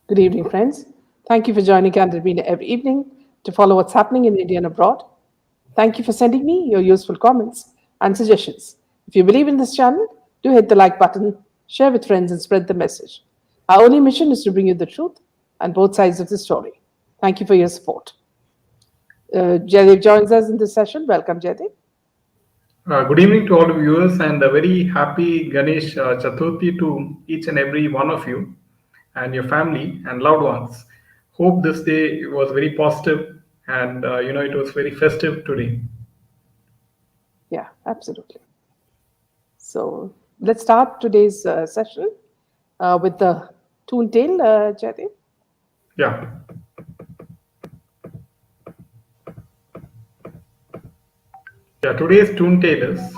Good evening, friends. Thank you for joining Candidate every evening to follow what's happening in India and abroad. Thank you for sending me your useful comments and suggestions. If you believe in this channel, do hit the like button, share with friends, and spread the message. Our only mission is to bring you the truth and both sides of the story. Thank you for your support. Jaidev joins us in this session. Welcome, Jaidev. Good evening to all the viewers and a very happy Ganesh Chaturthi to each and every one of you and your family and loved ones. Hope this day was very positive and it was very festive today. Yeah, absolutely. So let's start today's session with the Toon Tale, Jaidev. Yeah, yeah. Today's tune tale is.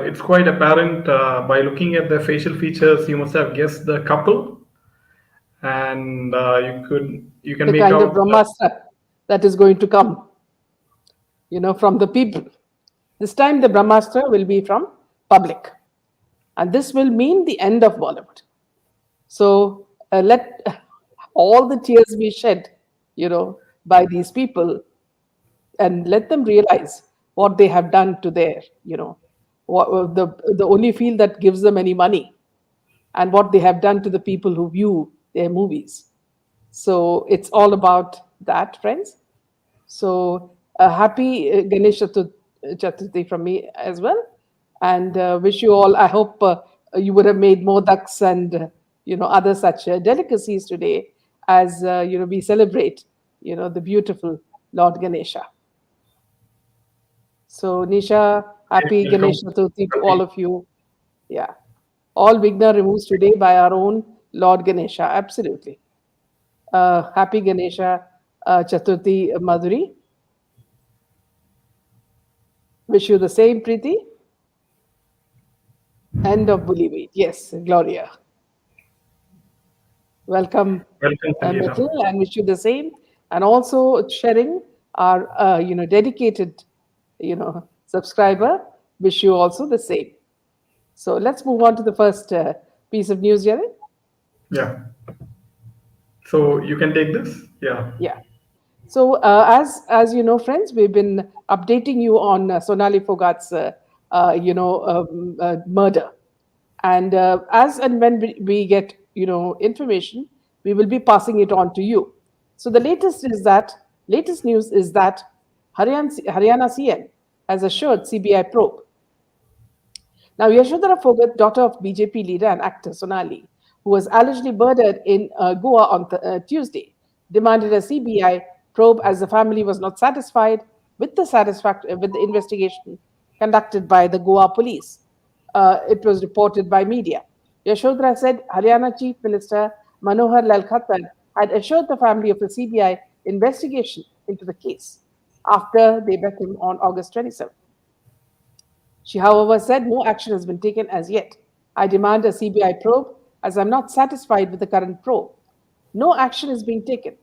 It's quite apparent by looking at the facial features. You must have guessed the couple, and you can The make kind of out. Brahmastra that is going to come, from the people. This time the Brahmastra will be from public. And this will mean the end of Bollywood. So let all the tears be shed, by these people and let them realize what they have done to their, the only field that gives them any money and what they have done to the people who view their movies. So it's all about that, friends. So happy Ganesh Chaturthi from me as well, and wish you all. I hope you would have made modaks and other such delicacies today as we celebrate the beautiful Lord Ganesha. So Nisha, happy Welcome. Ganesh Chaturthi to all Happy. of you. Yeah, all Vigna removes today by our own Lord Ganesha. Absolutely. Happy Ganesha Chaturthi, Madhuri. Wish you the same, Preeti. End of Bully Weed. Yes, Gloria. Welcome, Welcome, Sangeeta. Mithil, and wish you the same. And also sharing our, dedicated, subscriber. Wish you also the same. So let's move on to the first piece of news, Jared. Yeah. So you can take this. Yeah. Yeah. So, as you know, friends, we've been updating you on Sonali Fogat's, murder, and as and when we get information, we will be passing it on to you. So, the latest news is that Haryana CM has assured CBI probe. Now, Yashodhara Phogat, daughter of BJP leader and actor Sonali, who was allegedly murdered in Goa on Tuesday, demanded a CBI probe as the family was not satisfied with with the investigation conducted by the Goa police. It was reported by media. Yashodhara said Haryana Chief Minister Manohar Lal Khattar had assured the family of a CBI investigation into the case after they met him on August 27. She, however, said no action has been taken as yet. I demand a CBI probe as I'm not satisfied with the current probe. No action is being taken.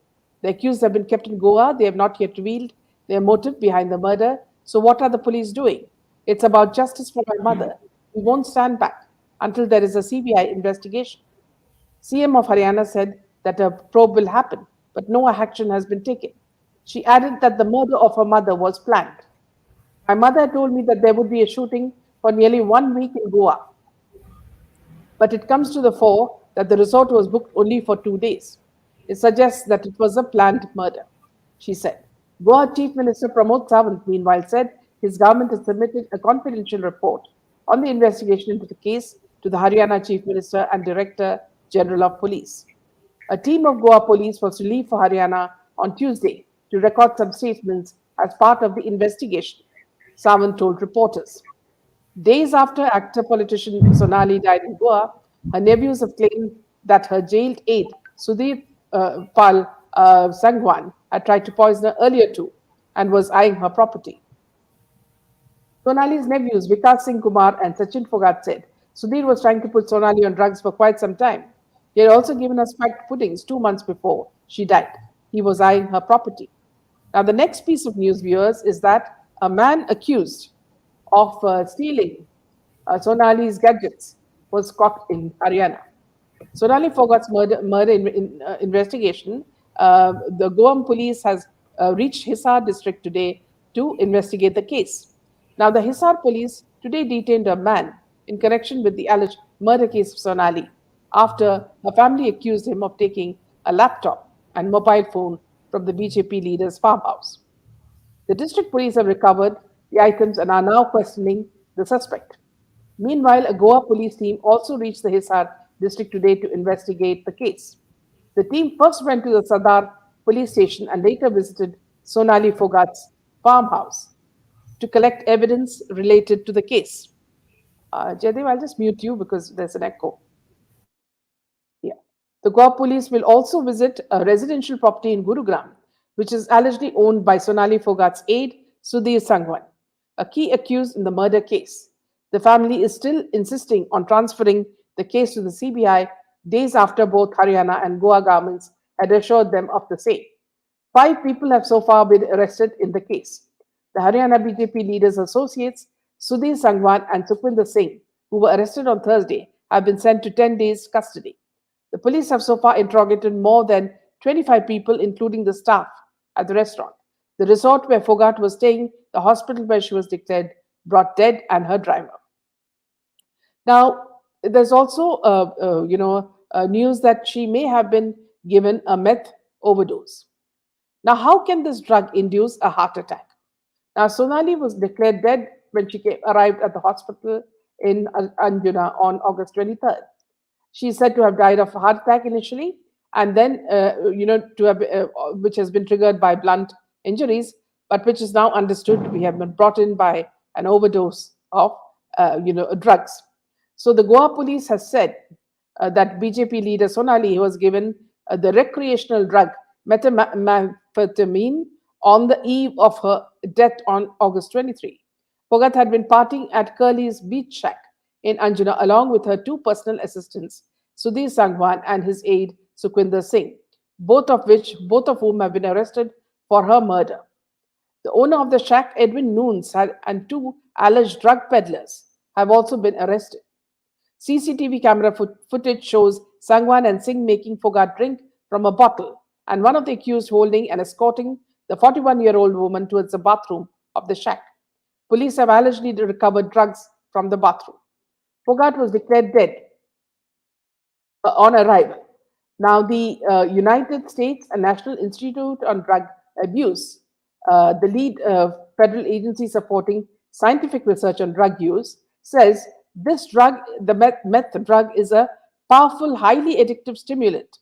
The accused have been kept in Goa. They have not yet revealed their motive behind the murder. So, what are the police doing? It's about justice for my mother. We won't stand back until there is a CBI investigation. CM of Haryana said that a probe will happen, but no action has been taken. She added that the murder of her mother was planned. My mother told me that there would be a shooting for nearly 1 week in Goa, but it comes to the fore that the resort was booked only for 2 days. It suggests that it was a planned murder, she said. Goa Chief Minister Pramod Sawant, meanwhile, said his government has submitted a confidential report on the investigation into the case to the Haryana Chief Minister and Director General of Police. A team of Goa police was to leave for Haryana on Tuesday to record some statements as part of the investigation, Sawant told reporters. Days after actor politician Sonali died in Goa, her nephews have claimed that her jailed aide, Sudhir Pal Sangwan, had tried to poison her earlier too and was eyeing her property. Sonali's nephews, Vikas Singh Kumar and Sachin Fogat, said Sudhir was trying to put Sonali on drugs for quite some time. He had also given her spiked puddings 2 months before she died. He was eyeing her property. Now, the next piece of news, viewers, is that a man accused of stealing Sonali's gadgets was caught in Haryana. Sonali Fogart's investigation, the Goa police has reached Hisar district today to investigate the case. Now, the Hisar police today detained a man in connection with the alleged murder case of Sonali after her family accused him of taking a laptop and mobile phone from the BJP leader's farmhouse. The district police have recovered the items and are now questioning the suspect. Meanwhile, a Goa police team also reached the Hisar district today to investigate the case. The team first went to the Sadar police station and later visited Sonali Fogat's farmhouse to collect evidence related to the case. Jaydev, I'll just mute you because there's an echo. Yeah. The Goa police will also visit a residential property in Gurugram, which is allegedly owned by Sonali Fogat's aide, Sudhir Sangwan, a key accused in the murder case. The family is still insisting on transferring the case to the CBI days after both Haryana and Goa governments had assured them of the same. Five people have so far been arrested in the case. The Haryana BJP leaders' associates, Sudhir Sangwan and Sukhwinder Singh, who were arrested on Thursday, have been sent to 10 days custody. The police have so far interrogated more than 25 people, including the staff at the restaurant, the resort where Fogat was staying, the hospital where she was declared brought dead, and her driver. Now, there's also, news that she may have been given a meth overdose. Now, how can this drug induce a heart attack? Now, Sonali was declared dead when arrived at the hospital in Anjuna on August 23rd. She is said to have died of a heart attack initially, and then, which has been triggered by blunt injuries, but which is now understood we have been brought in by an overdose of, drugs. So the Goa police has said that BJP leader Sonali was given the recreational drug methamphetamine on the eve of her death on August 23. Fogat had been partying at Curly's beach shack in Anjuna along with her two personal assistants, Sudhir Sangwan and his aide Sukhwinder Singh, both of whom have been arrested for her murder. The owner of the shack, Edwin Noons, and two alleged drug peddlers have also been arrested. CCTV camera footage shows Sangwan and Singh making Fogat drink from a bottle, and one of the accused holding and escorting the 41-year-old woman towards the bathroom of the shack. Police have allegedly recovered drugs from the bathroom. Fogat was declared dead on arrival. Now, the United States and National Institute on Drug Abuse, the lead federal agency supporting scientific research on drug use, says this drug, the meth drug, is a powerful, highly addictive stimulant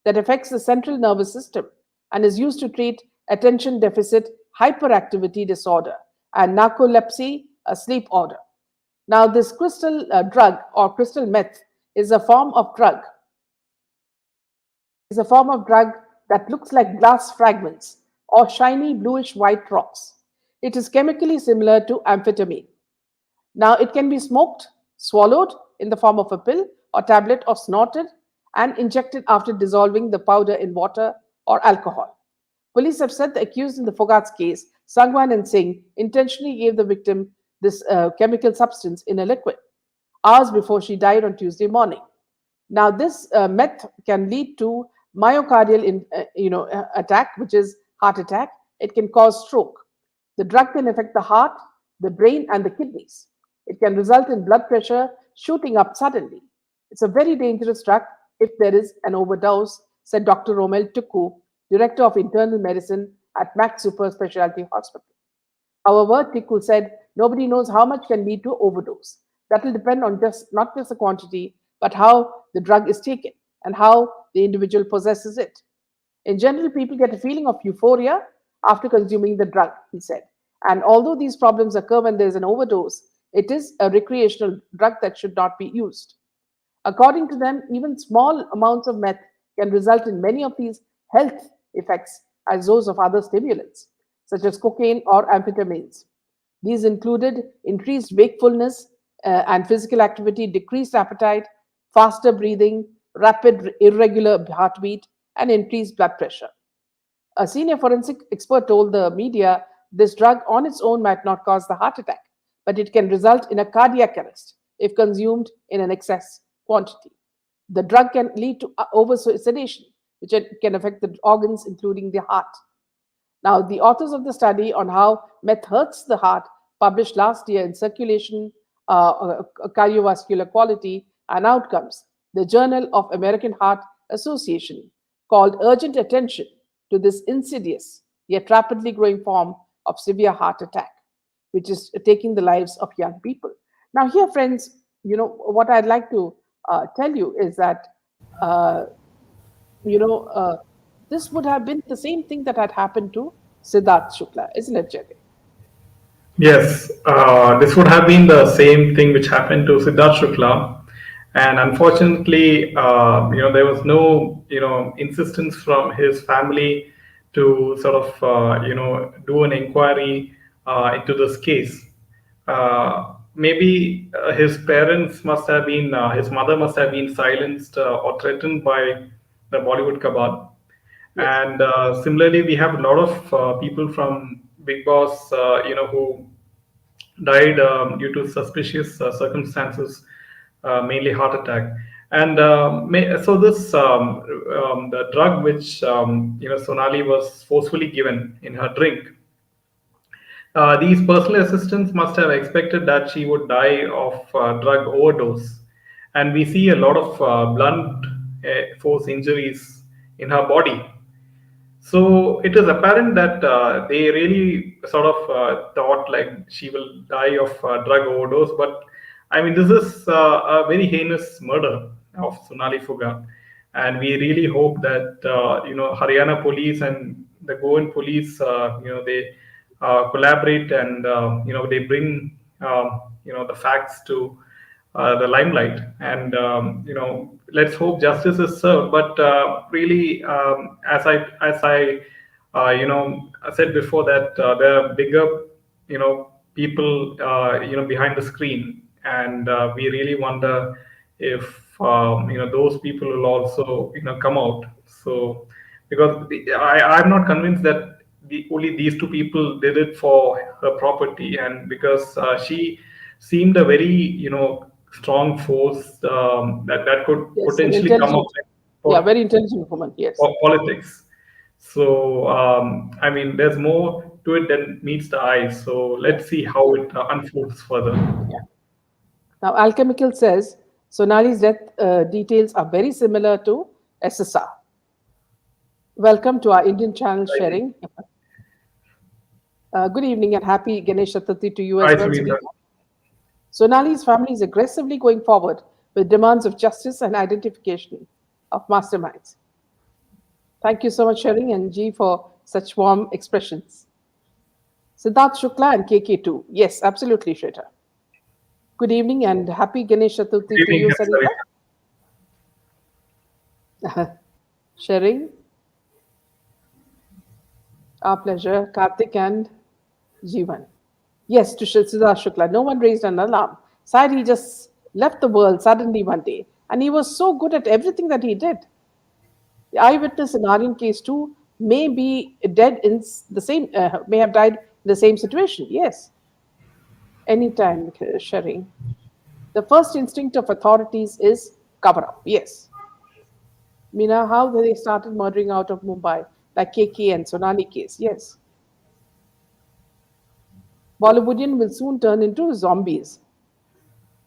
that affects the central nervous system and is used to treat attention deficit hyperactivity disorder and narcolepsy, a sleep order. Now, this crystal drug or crystal meth is a form of drug is a form of drug that looks like glass fragments or shiny bluish white rocks. It is chemically similar to amphetamine. Now, it can be smoked, swallowed in the form of a pill or tablet, or snorted and injected after dissolving the powder in water or alcohol. Police have said the accused in the Fogat's case, Sangwan and Singh, intentionally gave the victim this chemical substance in a liquid hours before she died on Tuesday morning. Now, this meth can lead to myocardial attack, which is heart attack. It can cause stroke. The drug can affect the heart, the brain, and the kidneys. It can result in blood pressure shooting up suddenly. It's a very dangerous drug if there is an overdose, said Dr. Romel Tukku, Director of Internal Medicine at Max Super Specialty Hospital. However, Tikku said nobody knows how much can lead to overdose. That will depend on not just the quantity, but how the drug is taken and how the individual possesses it. In general, people get a feeling of euphoria after consuming the drug, he said. And although these problems occur when there is an overdose, it is a recreational drug that should not be used. According to them, even small amounts of meth can result in many of these health effects as those of other stimulants, such as cocaine or amphetamines. These included increased wakefulness and physical activity, decreased appetite, faster breathing, rapid irregular heartbeat, and increased blood pressure. A senior forensic expert told the media this drug on its own might not cause the heart attack, but it can result in a cardiac arrest if consumed in an excess quantity. The drug can lead to over sedation, which can affect the organs, including the heart. Now, the authors of the study on how meth hurts the heart, published last year in Circulation, Cardiovascular Quality and Outcomes, the Journal of American Heart Association, called urgent attention to this insidious yet rapidly growing form of severe heart attack, which is taking the lives of young people. Now, here, friends, what I'd like to tell you is that uh, you know, this would have been the same thing that had happened to Siddharth Shukla, isn't it, Jerry? Yes, this would have been the same thing which happened to Siddharth Shukla, and unfortunately, there was no, insistence from his family to sort of, do an inquiry into this case. Maybe his parents must have been, his mother must have been silenced or threatened by the Bollywood cabal. Yes. And similarly, we have a lot of people from Big Boss, who died due to suspicious circumstances, mainly heart attack. And so this the drug which Sonali was forcefully given in her drink. These personal assistants must have expected that she would die of drug overdose, and we see a lot of blunt force injuries in her body. So it is apparent that they really sort of thought like she will die of drug overdose. But I mean, this is a very heinous murder of Sonali Fuga, and we really hope that Haryana police and the Goan police, they collaborate and they bring the facts to the limelight, and let's hope justice is served. But really, as I said before, that there are bigger people behind the screen, and we really wonder if those people will also come out. So because I'm not convinced that only these two people did it for her property, and because she seemed a very strong force that could Yes, an potentially come up intelligent, yeah, for, very intelligent woman. Yes. for politics. So I mean, there's more to it than meets the eye. So let's see how it unfolds further. Yeah. Now, Alchemical says Sonali's death details are very similar to SSR. Welcome to our Indian channel Right. sharing. Good evening and happy Ganesh Chaturthi to you Hi, as well, Sunita. Sunita. Sonali's family is aggressively going forward with demands of justice and identification of masterminds. Thank you so much, Sharing and G, for such warm expressions. Siddharth Shukla and KK2. Yes, absolutely, Shweta. Good evening and happy Ganesh Chaturthi Good to evening, you, Sarita. Sarita. Sharing, our pleasure. Karthik and Jeevan. Yes, to Siddharth Shukla. No one raised an alarm. Sad he just left the world suddenly one day. And he was so good at everything that he did. The eyewitness in Aryan case too may be dead in the same, may have died in the same situation. Yes, anytime, Sharing. The first instinct of authorities is cover up. Yes. Meena, how they started murdering out of Mumbai, like KK and Sonali case. Yes. Bollywoodian will soon turn into zombies.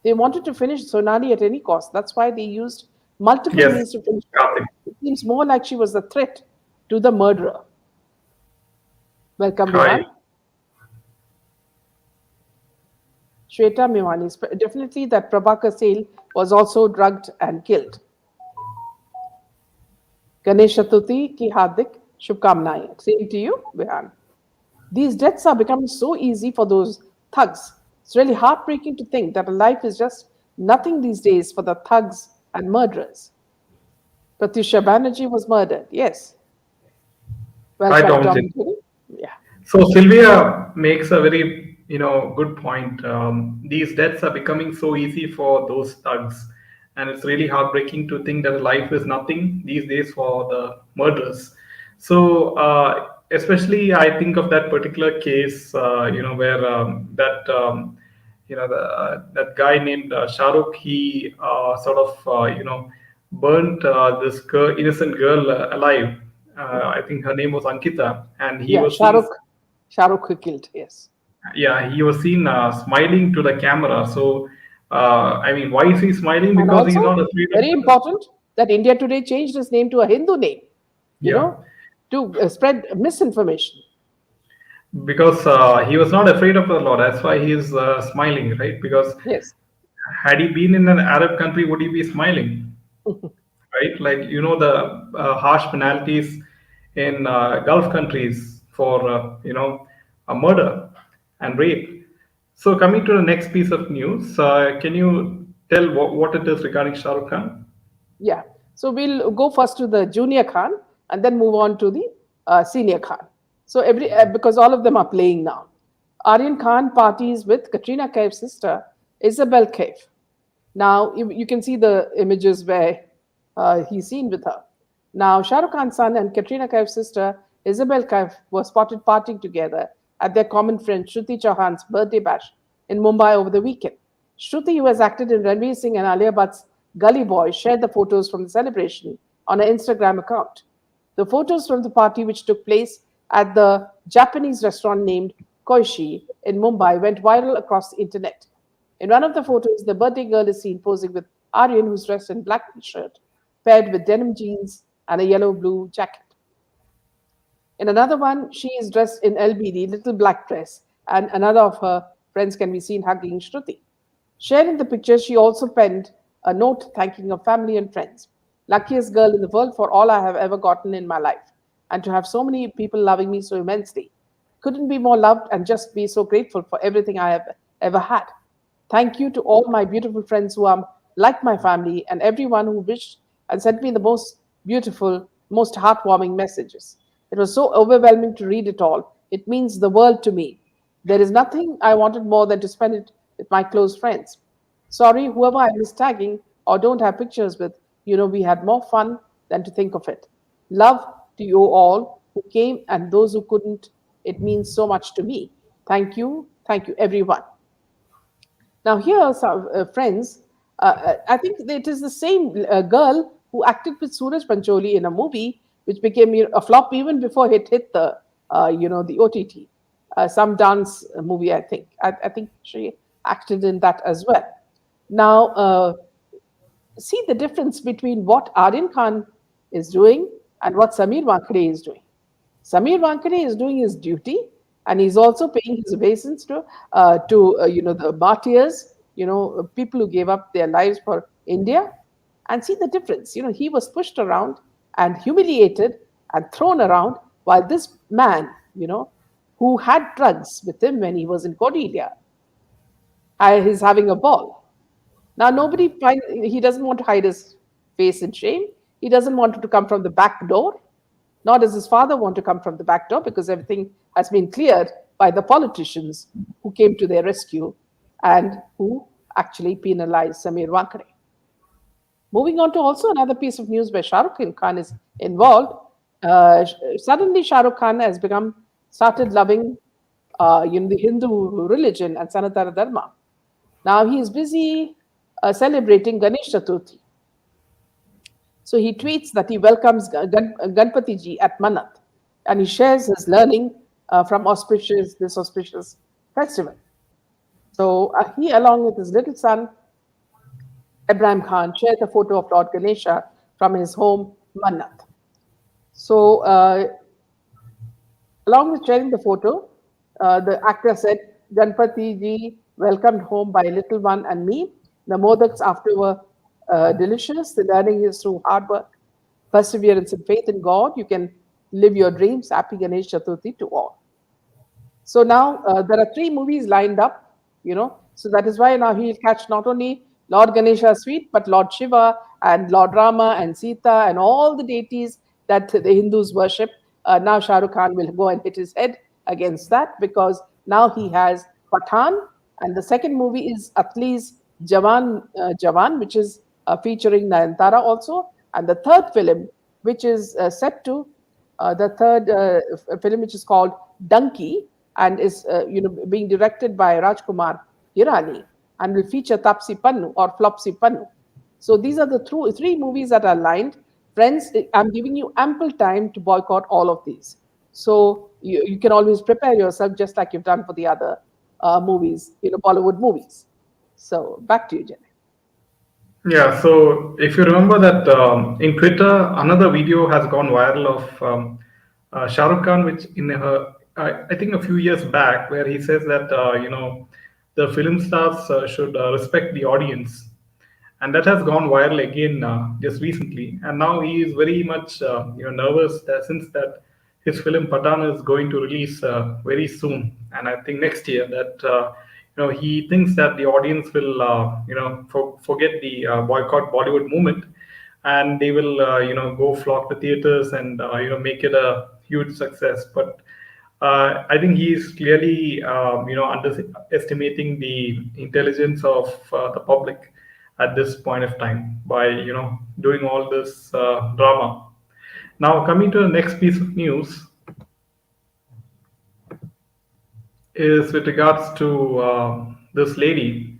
They wanted to finish Sonali at any cost. That's why they used multiple Yes, means to finish her. Karthik. It seems more like she was a threat to the murderer. Welcome, Hi. Vihan. Shweta Mewani. Definitely that Prabhakar Sale was also drugged and killed. Ganesh Chaturthi ki hardik shubhkamnaएं. Same to you, Vihan. These deaths are becoming so easy for those thugs. It's really heartbreaking to think that a life is just nothing these days for the thugs and murderers. Pratyusha Banerjee was murdered. Yes. Hi, Welcome, Tom. Tom. Yeah. So Sylvia makes a very good point. These deaths are becoming so easy for those thugs, and it's really heartbreaking to think that life is nothing these days for the murderers. So especially, I think of that particular case, where that that guy named Shahrukh, he sort of burnt this girl, innocent girl alive. I think her name was Ankita, and he Yeah, was seen, Shahrukh who killed, yes. yeah, he was seen smiling to the camera. So, I mean, why is he smiling? And Because he's also, not afraid of very important that India Today changed his name to a Hindu name, you yeah, know, to spread misinformation. because he was not afraid of the law. That's why he is smiling, right? Because Yes. had he been in an Arab country, would he be smiling? Right? Like the harsh penalties in Gulf countries for murder and rape. So coming to the next piece of news, can you tell what it is regarding Shah Rukh Khan? Yeah. So we'll go first to the junior Khan and then move on to the senior Khan. So because all of them are playing now. Aryan Khan parties with Katrina Kaif's sister, Isabel Kaif. Now you can see the images where he's seen with her. Now Shah Rukh Khan's son and Katrina Kaif's sister, Isabel Kaif, were spotted partying together at their common friend Shruti Chauhan's birthday bash in Mumbai over the weekend. Shruti, who has acted in Ranveer Singh and Alia Bhatt's Gully Boy, shared the photos from the celebration on her Instagram account. The photos from the party, which took place at the Japanese restaurant named Koishi in Mumbai, went viral across the internet. In one of the photos, the birthday girl is seen posing with Aryan, who's dressed in black t-shirt, paired with denim jeans and a yellow-blue jacket. In another one, she is dressed in LBD, little black dress, and another of her friends can be seen hugging Shruti. Shared in the picture, she also penned a note thanking her family and friends. Luckiest girl in the world for all I have ever gotten in my life, and to have so many people loving me so immensely. Couldn't be more loved and just be so grateful for everything I have ever had. Thank you to all my beautiful friends who are like my family and everyone who wished and sent me the most beautiful, most heartwarming messages. It was so overwhelming to read it all. It means the world to me. There is nothing I wanted more than to spend it with my close friends. Sorry, whoever I miss tagging or don't have pictures with, we had more fun than to think of it. Love to you all who came and those who couldn't. It means so much to me. Thank you, everyone. Now, here are some friends. I think it is the same girl who acted with Suraj Pancholi in a movie which became a flop even before it hit the OTT. Some dance movie, I think. I think she acted in that as well. Now, see the difference between what Aryan Khan is doing and what Samir Wankhede is doing. Samir Wankhede is doing his duty, and he's also paying his obeisance to the martyrs, people who gave up their lives for India. And see the difference. He was pushed around and humiliated and thrown around, while this man, who had drugs with him when he was in Cordelia, is having a ball. Now, he doesn't want to hide his face in shame. He doesn't want to come from the back door, nor does his father want to come from the back door because everything has been cleared by the politicians who came to their rescue and who actually penalized Samir Wankhede. Moving on to also another piece of news where Shah Rukh Khan is involved. Suddenly, Shah Rukh Khan has started loving the Hindu religion and Sanatana Dharma. Now he is busy celebrating Ganesh Chaturthi. So he tweets that he welcomes Ganpati ji at Manat and he shares his learning from this auspicious festival. So he, along with his little son, Ibrahim Khan, shared a photo of Lord Ganesha from his home, Manat. So along with sharing the photo, the actor said, Ganpati ji welcomed home by little one and me. The modaks after were delicious. The learning is through hard work, perseverance, and faith in God. You can live your dreams. Happy Ganesh Chaturthi to all. So now there are 3 movies lined up, So that is why now he'll catch not only Lord Ganesha's feet, but Lord Shiva and Lord Rama and Sita and all the deities that the Hindus worship. Now Shah Rukh Khan will go and hit his head against that because now he has Pathan, and the second movie is Atli's Jawan, which is featuring Nayantara also, and the third film, which is set to the third film, which is called Donkey, and is being directed by Rajkumar Hirani, and will feature Tapsi Pannu or Flopsy Pannu. So these are the three movies that are lined. Friends, I'm giving you ample time to boycott all of these. So you can always prepare yourself just like you've done for the other movies, Bollywood movies. So back to you, Jenny. Yeah, so if you remember that in Twitter, another video has gone viral of Shah Rukh Khan, which in her, I think a few years back, where he says that, the film stars should respect the audience. And that has gone viral again just recently. And now he is very much nervous since that his film Patan is going to release very soon, and I think next year. That he thinks that the audience will forget the boycott Bollywood movement, and they will go flock to theaters and make it a huge success. But I think he's clearly, underestimating the intelligence of the public at this point of time by, doing all this drama. Now, coming to the next piece of news is with regards to this lady.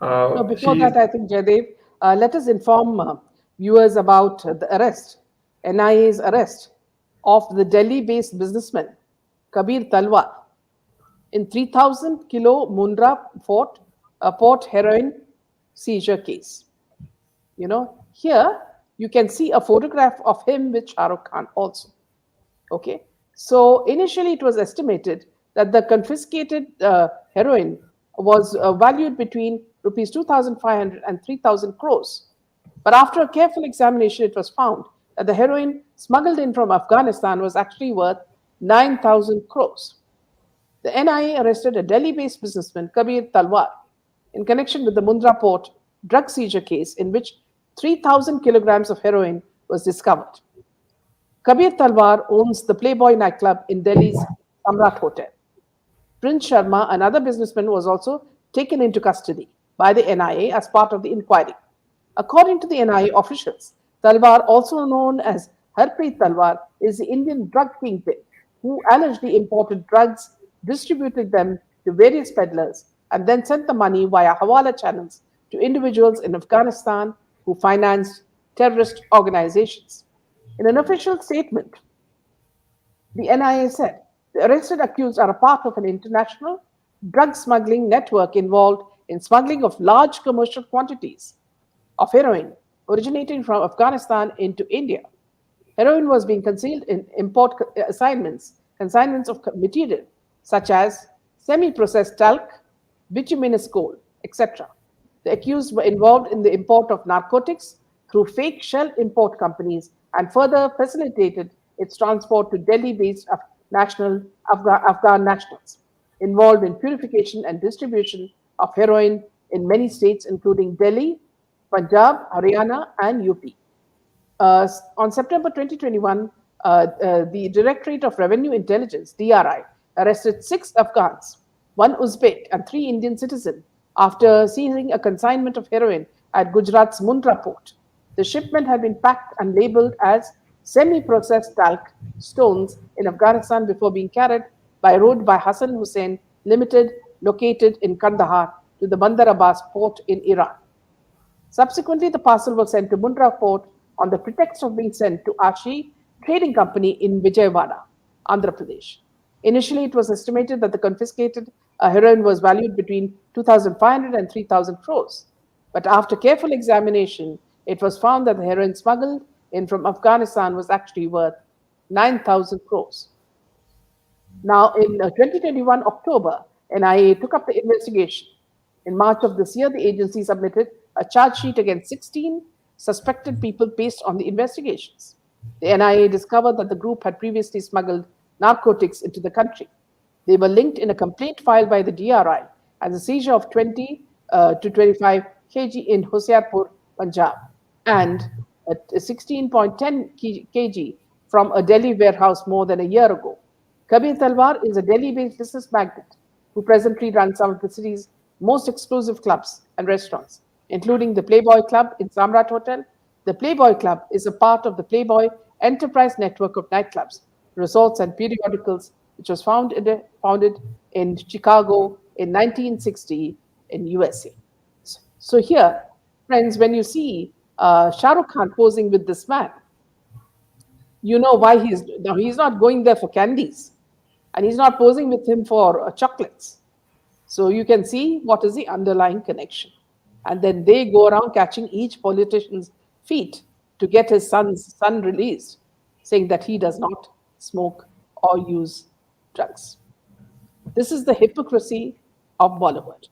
No, before She's that, I think, Jaydev, let us inform viewers about the arrest, NIA's arrest of the Delhi based businessman Kabir Talwar in 3,000 kilo Mundra port heroin seizure case. Here you can see a photograph of him with Shah Rukh Khan also. Okay, so initially it was estimated that the confiscated heroin was valued between rupees 2,500 and 3,000 crores. But after a careful examination, it was found that the heroin smuggled in from Afghanistan was actually worth 9,000 crores. The NIA arrested a Delhi based businessman, Kabir Talwar, in connection with the Mundra port drug seizure case in which 3,000 kilograms of heroin was discovered. Kabir Talwar owns the Playboy nightclub in Delhi's Samrat Hotel. Prince Sharma, another businessman, was also taken into custody by the NIA as part of the inquiry. According to the NIA officials, Talwar, also known as Harpreet Talwar, is the Indian drug kingpin who allegedly imported drugs, distributed them to various peddlers, and then sent the money via Hawala channels to individuals in Afghanistan who financed terrorist organizations. In an official statement, the NIA said the arrested accused are a part of an international drug smuggling network involved in smuggling of large commercial quantities of heroin originating from Afghanistan into India. Heroin was being concealed in import consignments of material such as semi processed talc, bituminous coal, etc. The accused were involved in the import of narcotics through fake shell import companies and further facilitated its transport to Delhi based Afghan nationals involved in purification and distribution of heroin in many states, including Delhi, Punjab, Haryana, and UP. On September 2021, the Directorate of Revenue Intelligence, DRI, arrested 6 Afghans, 1 Uzbek, and 3 Indian citizens after seizing a consignment of heroin at Gujarat's Mundra port. The shipment had been packed and labeled as semi processed talc stones in Afghanistan before being carried by road by Hassan Hussein Limited, located in Kandahar, to the Bandar Abbas port in Iran. Subsequently, the parcel was sent to Mundra port on the pretext of being sent to Ashi Trading Company in Vijayawada, Andhra Pradesh. Initially, it was estimated that the confiscated heroin was valued between 2,500 and 3,000 crores. But after careful examination, it was found that the heroin smuggled in from Afghanistan was actually worth 9,000 crores. Now, in 2021 October, NIA took up the investigation. In March of this year, the agency submitted a charge sheet against 16 suspected people based on the investigations. The NIA discovered that the group had previously smuggled narcotics into the country. They were linked in a complaint filed by the DRI as a seizure of 20 to 25 kg in Hoshiarpur, Punjab, and 16.10 kg from a Delhi warehouse more than a year ago. Kabir Talwar is a Delhi-based business magnate who presently runs some of the city's most exclusive clubs and restaurants, including the Playboy Club in Samrat Hotel. The Playboy Club is a part of the Playboy Enterprise network of nightclubs, resorts, and periodicals, which was founded in Chicago in 1960 in USA. So here, friends, when you see Shah Rukh Khan posing with this man. You know why he's now he's not going there for candies, and he's not posing with him for chocolates. So you can see what is the underlying connection. And then they go around catching each politician's feet to get his son released, saying that he does not smoke or use drugs. This is the hypocrisy of Bollywood.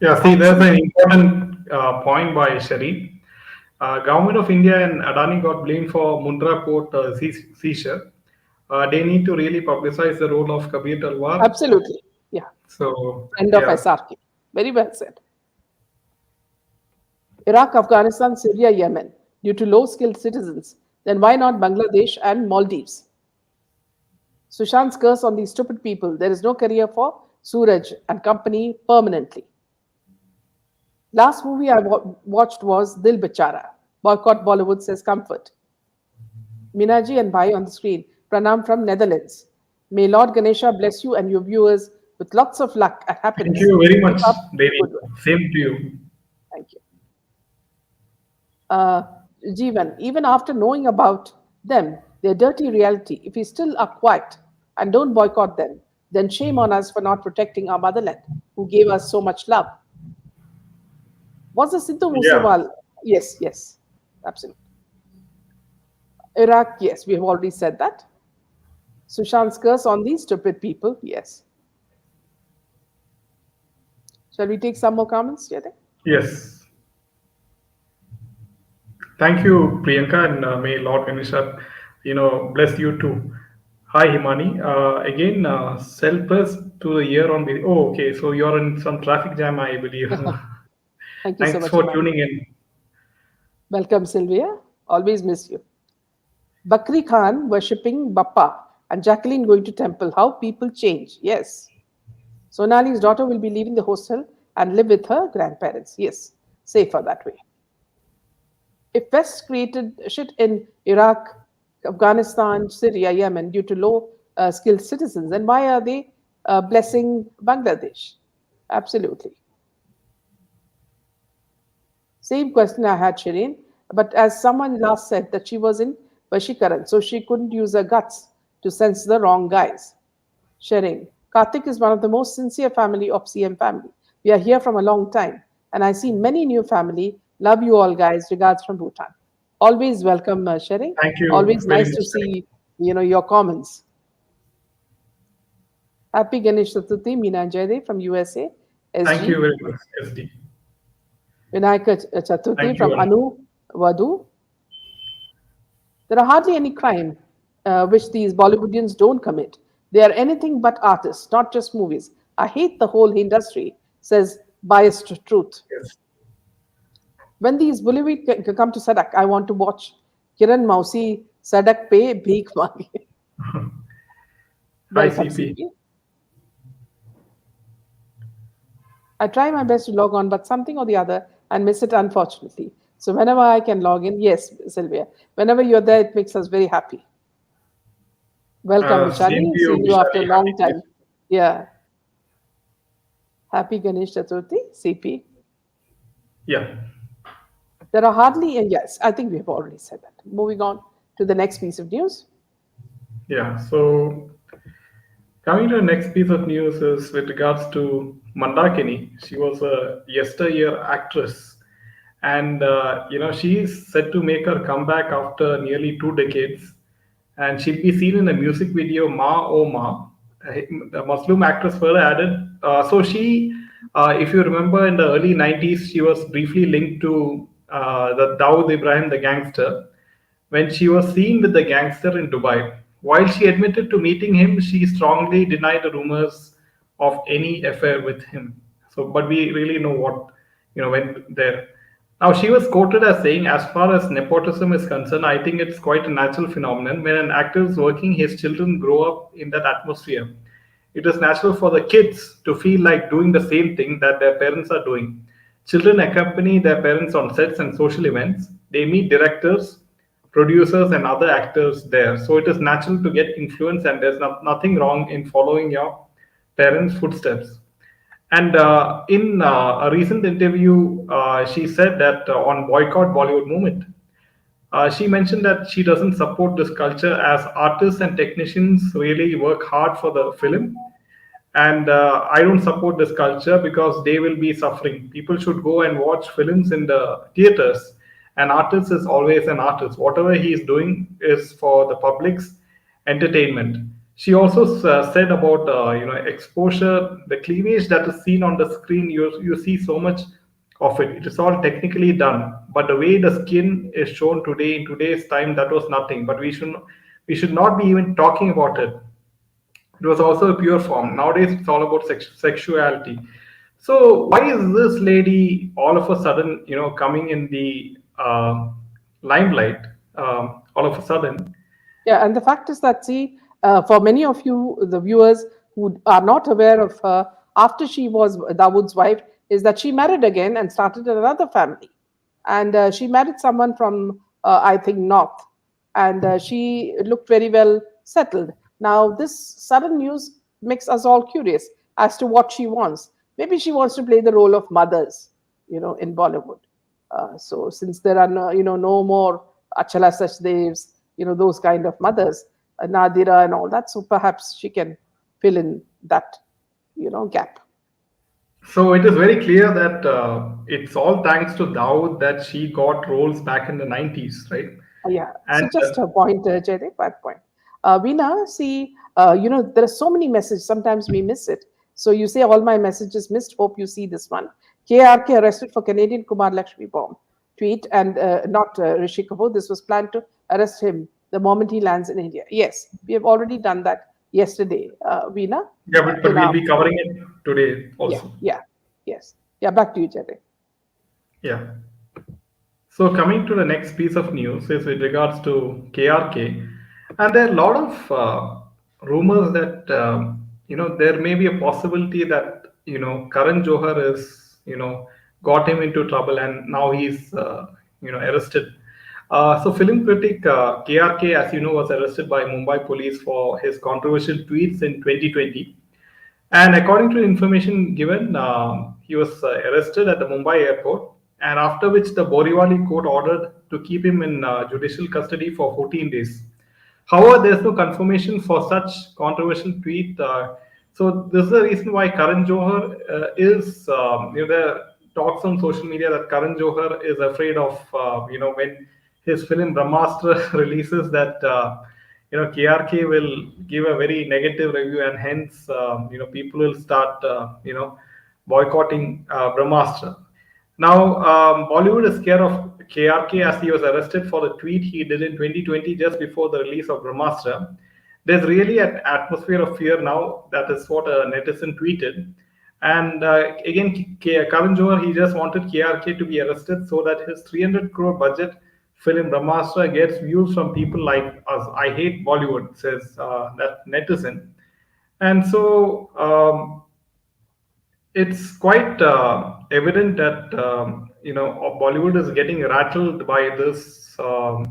Yeah, see, And there's since an important point by Sharif. Government of India and Adani got blamed for Mundra port seizure. They need to really publicize the role of Kabir Talwar. absolutely, yeah, So friend of yeah, SRK. Very well said. Iraq, Afghanistan, Syria, Yemen, due to low skilled citizens, then why not Bangladesh and Maldives? Sushant's curse on these stupid people. There is no career for Suraj and company permanently. Last movie I watched was Dil Bechara. Boycott Bollywood says comfort. Minaji and Bhai on the screen. Pranam from Netherlands. May Lord Ganesha bless you and your viewers with lots of luck and thank happiness. you very Keep much, up the Devi. good work. Same to you. Thank you. uh, Jeevan, even after knowing about them, their dirty reality, if we still are quiet and don't boycott them, then shame on us for not protecting our motherland, who gave us so much love. Was the Sidhu Yeah, Musewal? Yes, yes, absolutely. Iraq, yes, we have already said that. Sushant's curse on these stupid people, yes. Shall we take some more comments, Jyoti? yes. Thank you, Priyanka, and may Lord Ganesha, bless you too. Hi, Himani. Again, self-press to the year on the. Oh, okay. So you're in some traffic jam, I believe. Thank you so Thanks much, for Imani. tuning in. Welcome, Sylvia. Always miss you. Bakri Khan worshipping Bappa and Jacqueline going to temple. How people change. Yes. Sonali's daughter will be leaving the hostel and live with her grandparents. Yes. Safer that way. If West created shit in Iraq, Afghanistan, Syria, Yemen due to low skilled citizens, then why are they blessing Bangladesh? Absolutely. Same question I had, Shireen. But as someone last said that she was in Vashikaran, so she couldn't use her guts to sense the wrong guys. Sharing. Karthik is one of the most sincere family of CM family. We are here from a long time, and I see many new family. Love you all, guys. Regards from Bhutan. Always welcome, sharing. Thank you Always very nice much. to see your comments. Happy Ganesh Chaturthi, Meena Jaydev from USA, Thank you SG. very much, SD. Vinayaka Chaturthi Thank you, from Anu. Anu Vadu. There are hardly any crime which these Bollywoodians don't commit. They are anything but artists, not just movies. I hate the whole industry, says biased truth. Yes. When these Bollywood come to Sadak, I want to watch Kiran Mausi Sadak Pe Bheek Mange. Hi, Welcome, CP. CP. I try my best to log on, but something or the other, and miss it unfortunately. So whenever I can log in, yes, Sylvia, whenever you're there, it makes us very happy. Welcome, Same Vishali. to you, Seeing you after Vishali. a Happy long Ganesh. time. Yeah. Happy Ganesh Chaturthi, CP. Yeah, There are hardly, yes, I think we have already said that. Moving on to the next piece of news. yeah. So coming to the next piece of news is with regards to Mandakini. She was a yesteryear actress, and she is set to make her comeback after nearly 2 decades, and she'll be seen in a music video "Ma O Ma." The Muslim actress further added, so she, if you remember, in the early '90s, she was briefly linked to the Dawood Ibrahim, the gangster, when she was seen with the gangster in Dubai. While she admitted to meeting him, she strongly denied the rumors of any affair with him. So, but we really know what went there. Now, she was quoted as saying, "As far as nepotism is concerned, I think it's quite a natural phenomenon. When an actor is working, his children grow up in that atmosphere. It is natural for the kids to feel like doing the same thing that their parents are doing. Children accompany their parents on sets and social events. They meet directors, producers, and other actors there. So it is natural to get influence, and there's nothing wrong in following your parents' footsteps." And in a recent interview, she said that on boycott Bollywood movement, she mentioned that she doesn't support this culture as artists and technicians really work hard for the film, and I don't support this culture because they will be suffering. People should go and watch films in the theaters. An artist is always an artist. Whatever he is doing is for the public's entertainment. She also said about exposure, the cleavage that is seen on the screen. You see so much of it. It is all technically done, but the way the skin is shown today in today's time, that was nothing. But we should not be even talking about it. It was also a pure form. Nowadays, it's all about sexuality. So why is this lady all of a sudden, coming in the limelight? All of a sudden, Yeah, and the fact is that, see, for many of you, the viewers who are not aware of her, after she was Dawood's wife, is that she married again and started another family. And she married someone from, I think, North. And she looked very well settled. Now, this sudden news makes us all curious as to what she wants. Maybe she wants to play the role of mothers, in Bollywood. So since there are no, no more Achala Sachdevs, those kind of mothers, Nadira and all that, so perhaps she can fill in that, gap. so it is very clear that it's all thanks to Dawood that she got roles back in the 90s, right? Yeah. So And just a point, Jaideep, that point. Veena, see, there are so many messages. Sometimes we miss it. So you say all my messages missed. Hope you see this one. KRK arrested for Canadian Kumar Lakshmi bomb. Tweet and not Rishi Kapoor. This was planned to arrest him the moment he lands in India. Yes, we have already done that yesterday, Veena, yeah, but in we'll our. be covering it today Yeah, also. yeah, yes. Yeah, back to you, Jaideep. Yeah. So coming to the next piece of news is with regards to KRK, and there are a lot of rumors that there may be a possibility that Karan Johar is got him into trouble and now he's arrested. So film critic KRK, as you know, was arrested by Mumbai police for his controversial tweets in 2020. And according to information given, he was arrested at the Mumbai airport, and after which the Boriwali court ordered to keep him in judicial custody for 14 days. However, there's no confirmation for such controversial tweet. So this is the reason why Karan Johar is, there are talks on social media that Karan Johar is afraid of, when his film Brahmastra releases that. KRK will give a very negative review, and hence people will start boycotting Brahmastra. Now, Bollywood is scared of KRK as he was arrested for the tweet he did in 2020 just before the release of Brahmastra. There's really an atmosphere of fear now. That is what a netizen tweeted. And again, Karan Johar, he just wanted KRK to be arrested so that his 300 crore budget film Brahmastra gets views from people like us. I hate Bollywood, says that netizen. And so it's quite evident that Bollywood is getting rattled by this boycott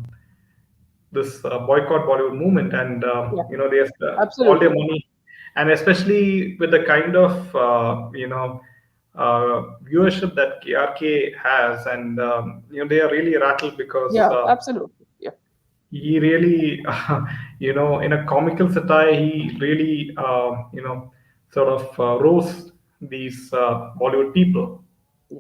Bollywood movement, and Yeah, they have all their absolutely. money, and especially with the kind of viewership that KRK has, and they are really rattled because Yeah, absolutely. Yeah. he really, in a comical satire, he really, sort of roast these Bollywood people. Yeah.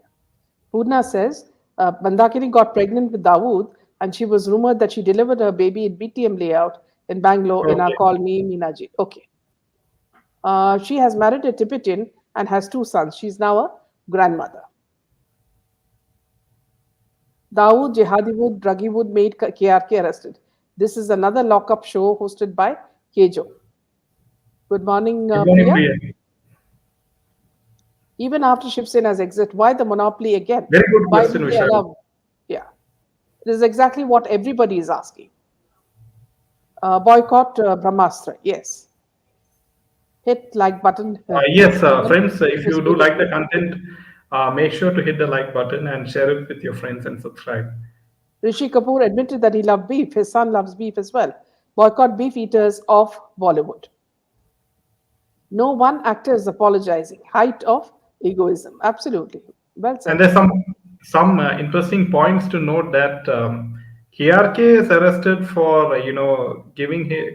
Purna says Mandakini got pregnant with Dawood and she was rumored that she delivered her baby in BTM layout in Bangalore in our Okay. colony, Minaji. Okay. She has married a Tibetan and has two sons. She's now a grandmother. Dawood, Jihadiwood, Druggywood made KRK arrested. This is another lockup show hosted by KJO. Good morning, Good morning, Priya. Priya. Even after Shiv Sena's exit, why the monopoly again? Very good Why question, did they Vishal. allow? Yeah, this is exactly what everybody is asking. Boycott Brahmastra. Yes. Hit like button. Yes, Even friends, if this you do video. like the content, make sure to hit the like button and share it with your friends and subscribe. Rishi Kapoor admitted that he loved beef. His son loves beef as well. Boycott beef eaters of Bollywood. No one actor is apologizing. Height of Egoism. Absolutely. Well And said. there's some interesting points to note that KRK is arrested for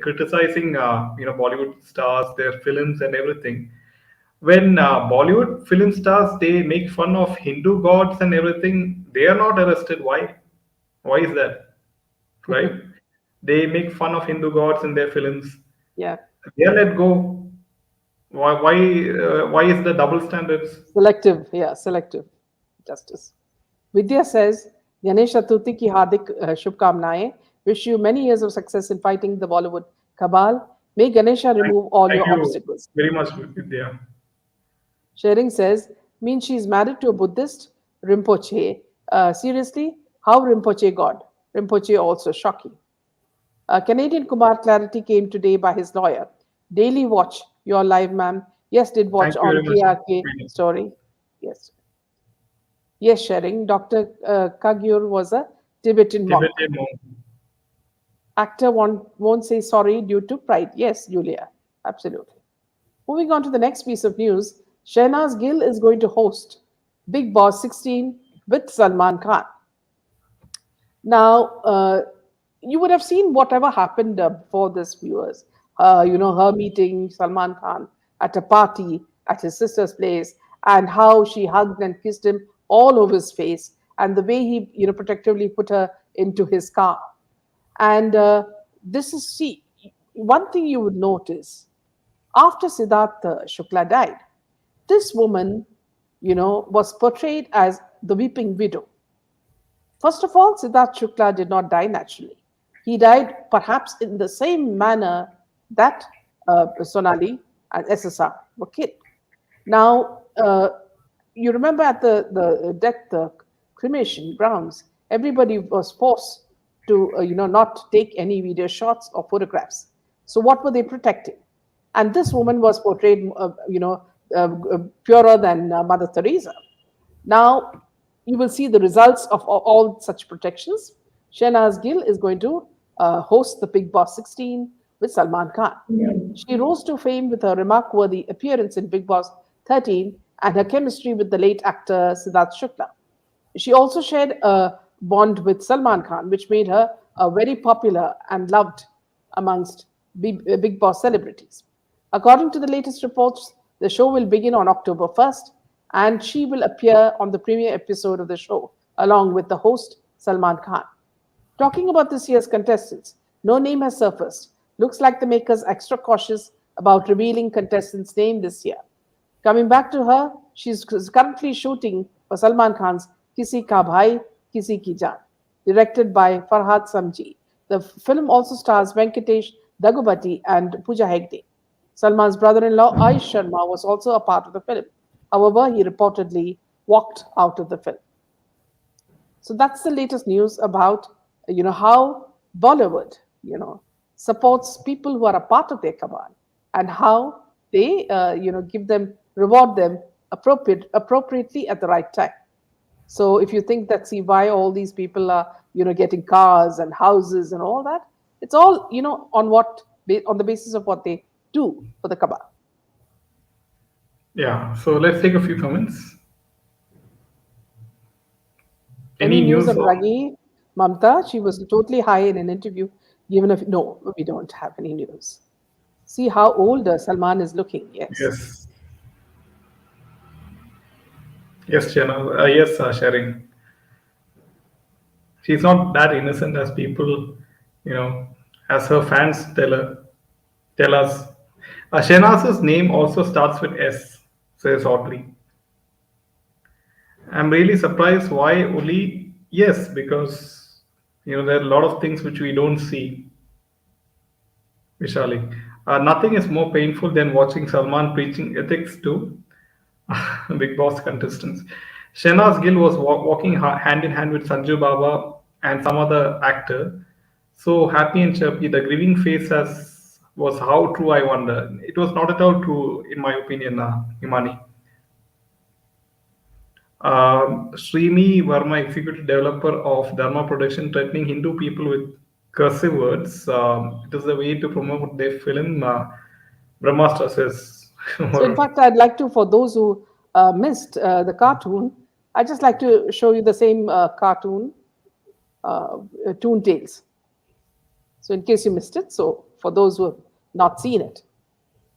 criticizing Bollywood stars, their films and everything. When Bollywood film stars they make fun of Hindu gods and everything, they are not arrested. Why? Why is that? Right? They make fun of Hindu gods in their films. Yeah. They are let go. Why is the double standards? Selective. Yeah. Selective justice. Vidya says, Ganesh Chaturthi ki hardik shubhkamnaएं. Wish you many years of success in fighting the Bollywood cabal. May Ganesha Thank, remove all thank your you obstacles. very much, Vidya. Sharing says, means she's married to a Buddhist, Rinpoche. Seriously, how Rinpoche God? Rinpoche also shocking. Canadian Kumar clarity came today by his lawyer. Daily watch, your live, ma'am. Yes, did watch Thank you on very much, KRK Vidya. story. Yes. Yes, sharing. Dr. Kagyur was a Tibetan monk. Tibetan monk. Actor won't say sorry due to pride. Yes, Julia. Absolutely. Moving on to the next piece of news, Shehnaz Gill is going to host Big Boss 16 with Salman Khan. Now, you would have seen whatever happened before this, viewers. Her meeting Salman Khan at a party at his sister's place, and how she hugged and kissed him all over his face, and the way he, protectively put her into his car. And this is, see, one thing you would notice after Siddhartha Shukla died, this woman, was portrayed as the weeping widow. First of all, Siddharth Shukla did not die naturally. He died perhaps in the same manner that Sonali and SSR were killed. Now, you remember at the death cremation grounds, everybody was forced to, not take any video shots or photographs. So what were they protecting? And this woman was portrayed, purer than Mother Teresa. Now, you will see the results of all such protections. Shehnaz Gill is going to host the Big Boss 16 with Salman Khan. She rose to fame with her remark-worthy appearance in Big Boss 13 and her chemistry with the late actor Siddharth Shukla. She also shared a bond with Salman Khan, which made her very popular and loved amongst Big Boss celebrities. According to the latest reports, the show will begin on October 1st, and she will appear on the premiere episode of the show along with the host Salman Khan. Talking about this year's contestants, no name has surfaced. Looks like the makers are extra cautious about revealing contestants' name this year. Coming back to her, she's currently shooting for Salman Khan's Kisi Ka Bhai, Kisi Ki Jaan, directed by Farhad Samji. The film also stars Venkatesh Dagubati and Pooja Hegde. Salman's brother-in-law Aish Sharma was also a part of the film. However, he reportedly walked out of the film. So that's the latest news about how Bollywood supports people who are a part of their cabal, and how they give them, reward them appropriately at the right time. So if you think that, see, why all these people are getting cars and houses and all that, it's all on the basis of what they do for the cabal. Yeah. So let's take a few comments. Any Any news news on on? Ragi Mamta? She was totally high in an interview. Given a no, we don't have any news. See how old Salman is looking. Yes. Yes. Yes, Chana. Yes, sharing. She's not that innocent as people, you know, as her fans tell us. Shehnaz's name also starts with S, says Audrey. I'm really surprised why only yes, because there are a lot of things which we don't see, Vishali. Nothing is more painful than watching Salman preaching ethics to Big Boss contestants. Shehnaz Gill was walking hand in hand with Sanju Baba and some other actor. So happy and chirpy. The grieving face was how true, I wonder. It was not at all true, in my opinion, Imani. Srini Verma, executive developer of Dharma Production, threatening Hindu people with cursive words. It is a way to promote their film. Brahmastra says. So, in fact, I'd like to, for those who missed the cartoon, I'd just like to show you the same cartoon, Toon Tales. So, in case you missed it, so for those who have not seen it,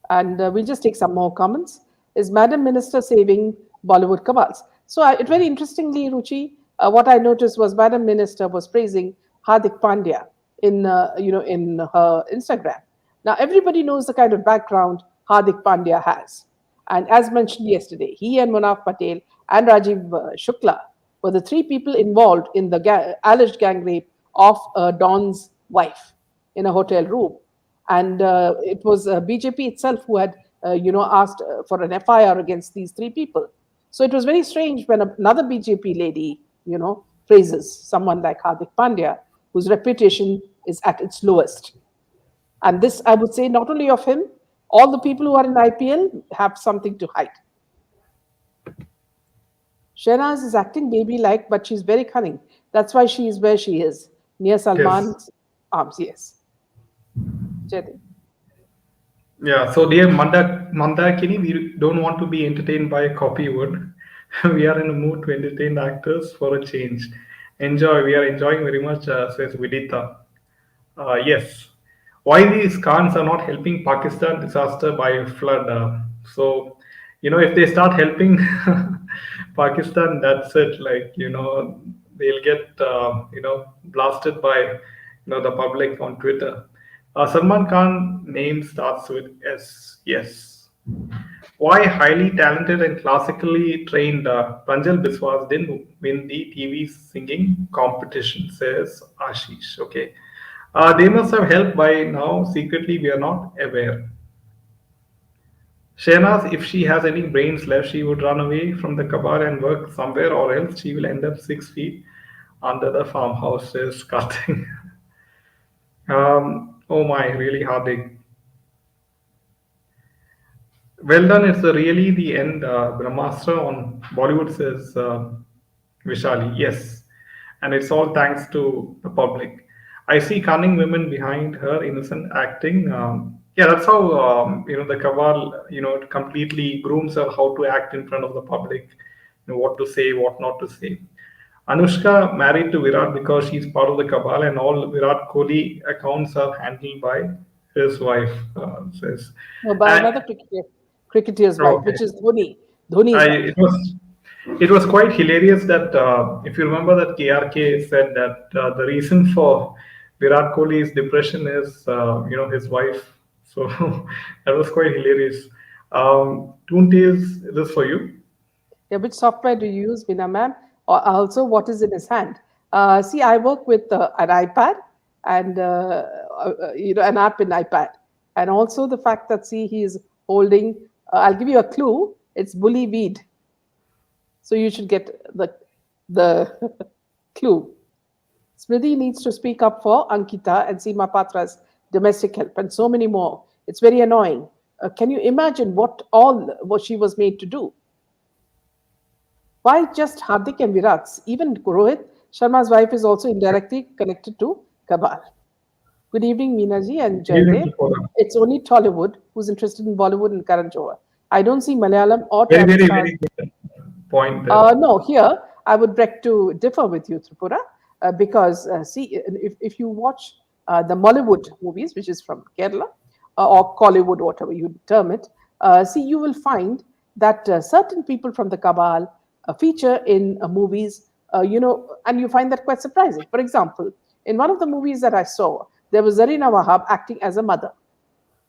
and we'll just take some more comments. Is Madam Minister saving Bollywood cabals? So, it very interestingly, Ruchi, what I noticed was Madam Minister was praising Hardik Pandya in in her Instagram. Now, everybody knows the kind of background Hardik Pandya has, and as mentioned yesterday, he and Munaf Patel and Rajiv Shukla were the three people involved in the alleged gang rape of Don's wife in a hotel room, and it was BJP itself who had asked for an FIR against these three people. So it was very strange when another BJP lady praises someone like Hardik Pandya, whose reputation is at its lowest. And this, I would say, not only of him, all the people who are in IPL have something to hide. Shehnaz is acting baby-like, but she's very cunning. That's why she is where she is, near Yes. Salman's arms. Yes. Jaideep. Yeah, so dear Mandakini, we don't want to be entertained by copy wood. We are in a mood to entertain actors for a change. Enjoy, we are enjoying very much, says Vidita. Yes. Why these Khans are not helping Pakistan disaster by flood? If they start helping Pakistan, that's it. Like, they'll get, blasted by, the public on Twitter. Salman Khan name starts with S. Yes. Why highly talented and classically trained Pranjal Biswas didn't win the TV singing competition, says Ashish. Okay. They must have helped by now. Secretly, we are not aware. Shehnaz, if she has any brains left, she would run away from the kabar and work somewhere, or else she will end up 6 feet under the farmhouse, says Karthik. Oh my, really Hardik. Well done. It's really the end. Brahmastra on Bollywood, says Vishali. Yes. And it's all thanks to the public. I see cunning women behind her innocent acting. Yeah, that's how, the cabal, completely grooms her how to act in front of the public, what to say, what not to say. Anushka married to Virat because she's part of the cabal, and all Virat Kohli accounts are handled by his wife, says. No, by And, another cricketer's wife, okay. which is Dhoni, Dhoni's I, wife. it was quite hilarious that if you remember that KRK said that the reason for Virat Kohli's depression is his wife. So that was quite hilarious. Tunti, is this for you? Yeah, which software do you use, Bina ma'am? Or also, what is in his hand? See, I work with an iPad and an app in iPad, and also the fact that see he is holding. I'll give you a clue. It's bully weed, so you should get the clue. Smriti needs to speak up for Ankita and Seema Patra's domestic help, and so many more. It's very annoying. Can you imagine what she was made to do? Why just Hardik and Virat's? Even Rohit Sharma's wife is also indirectly connected to Kabal. Good evening, Meenaji and Evening, Jaydev. Tripura. It's only Tollywood who's interested in Bollywood and Karan Johar. I don't see Malayalam or Very, Tamil very, stars. very good point there. No, here I would beg to differ with you, Tripura, because see, if you watch the Mollywood movies, which is from Kerala, or Collywood, whatever you term it, see, you will find that certain people from the Cabal feature in movies, and you find that quite surprising. For example, in one of the movies that I saw, there was Zarina Wahab acting as a mother,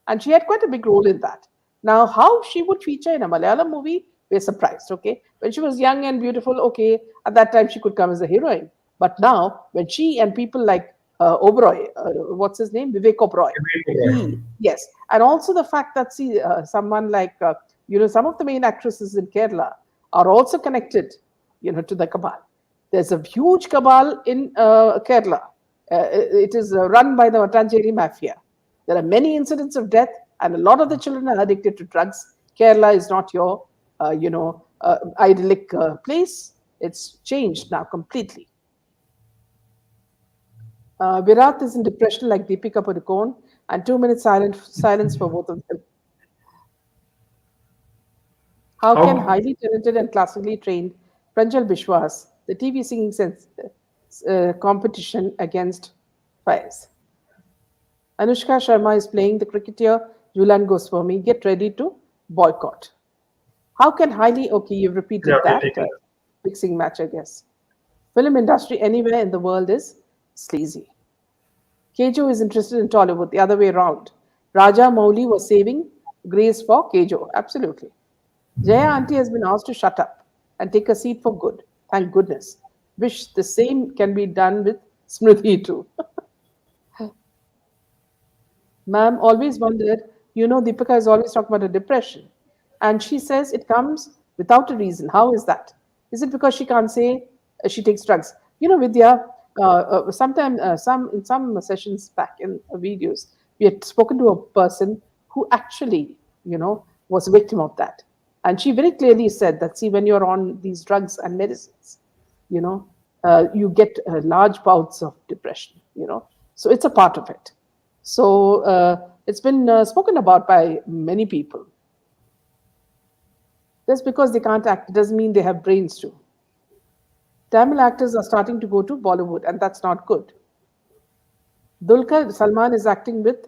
and she had quite a big role in that. Now, how she would feature in a Malayalam movie, we're surprised. Okay, when she was young and beautiful, okay, at that time she could come as a heroine. But now, when she and people like Oberoi, what's his name, Vivek Oberoi, he yes, and also the fact that see someone like some of the main actresses in Kerala are also connected, to the cabal. There's a huge cabal in Kerala. It is run by the Vatanjeri mafia. There are many incidents of death, and a lot of the children are addicted to drugs. Kerala is not your, idyllic place. It's changed now completely. Virat is in depression like Deepika Padukone, and 2 minutes silence for both of them. How can How? highly talented and classically trained Pranjal Bishwas, the TV singing competition against Faiz? Anushka Sharma is playing the cricketer Julan Goswami. Get ready to boycott. How can highly, okay, you've Yeah, repeated we'll that take it. fixing match, I guess. Film industry anywhere in the world is sleazy. KJO is interested in Tollywood, the other way around. Raja Mouli was saving grace for KJO. Absolutely. Jaya Auntie has been asked to shut up and take a seat for good. Thank goodness. Wish the same can be done with Smriti too. Ma'am always wondered, Deepika is always talking about her depression. And she says it comes without a reason. How is that? Is it because she can't say she takes drugs? Vidya, in some sessions back in videos, we had spoken to a person who actually, was a victim of that. And she very clearly said that, see, when you're on these drugs and medicines, you know, you get large bouts of depression. So it's a part of it. So it's been spoken about by many people. Just because they can't act doesn't mean they have brains too. Tamil actors are starting to go to Bollywood, and that's not good. Dulkar Salman is acting with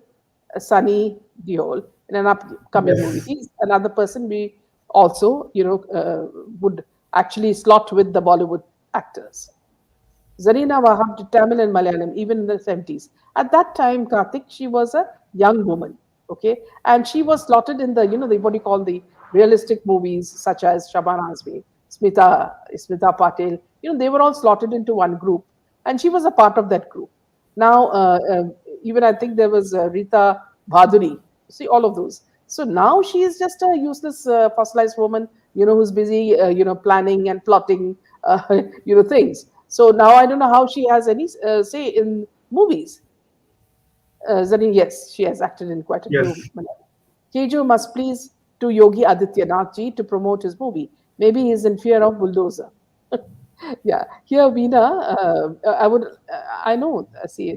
Sunny Deol in an upcoming movie. Yes. He's another person we also, would actually slot with the Bollywood actors. Zarina Wahab did Tamil and Malayalam even in the 70s. At that time, Karthik, she was a young woman, okay? And she was slotted in the, what do you call the realistic movies such as Shabana Azmi, Smita Patel. They were all slotted into one group. And she was a part of that group. Now, even I think there was Rita Bhaduri. See, all of those. So now she is just a useless fossilized woman, who's busy, planning and plotting, things. So now I don't know how she has any say in movies. Zareen, yes, she has acted in quite a few. Yes. Kejo must please to Yogi Adityanath ji to promote his movie. Maybe he's in fear of bulldozer. Yeah, here Veena, I know, see,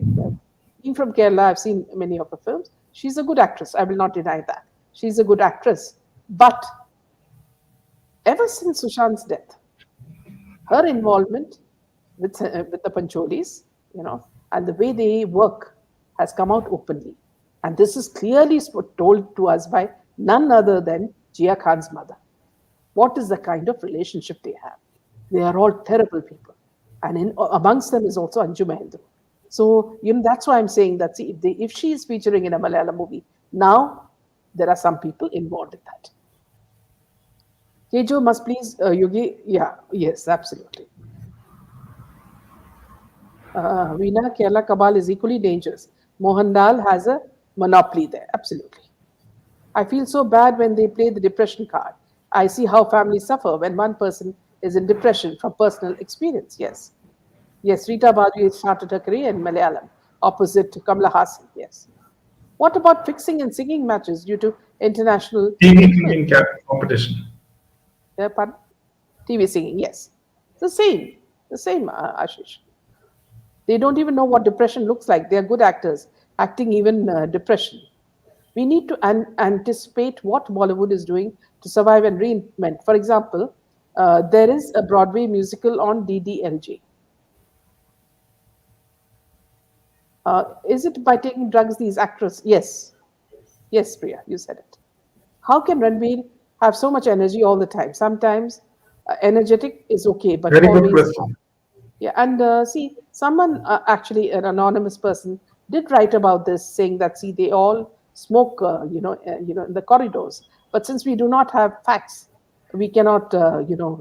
being from Kerala, I've seen many of her films. She's a good actress. I will not deny that. She's a good actress. But ever since Sushant's death, her involvement with the Pancholis, and the way they work has come out openly. And this is clearly told to us by none other than Jia Khan's mother. What is the kind of relationship they have? They are all terrible people. And amongst them is also Anju Mahendra. So, that's why I'm saying that, see, if she is featuring in a Malayalam movie, now there are some people involved in that. Kejo must please, Yogi. Yeah, yes, absolutely. Veena, Kerala Kabal is equally dangerous. Mohanlal has a monopoly there. Absolutely. I feel so bad when they play the depression card. I see how families suffer when one person is in depression from personal experience. Yes. Yes, Rita Badu started her career in Malayalam, opposite to Kamala Hassan. Yes. What about fixing and singing matches due to international TV influence? singing competition. Pardon? TV singing, yes. The same, Ashish. They don't even know what depression looks like. They are good actors, acting even depression. We need to anticipate what Bollywood is doing to survive and reinvent. For example, there is a Broadway musical on DDLJ. Is it by taking drugs these actors? Yes. Yes, Priya, you said it. How can Ranveer have so much energy all the time? Sometimes energetic is okay, but Very good always not. question. Yeah, and see, someone actually, an anonymous person, did write about this, saying that see, they all smoke, in the corridors. But since we do not have facts, we cannot,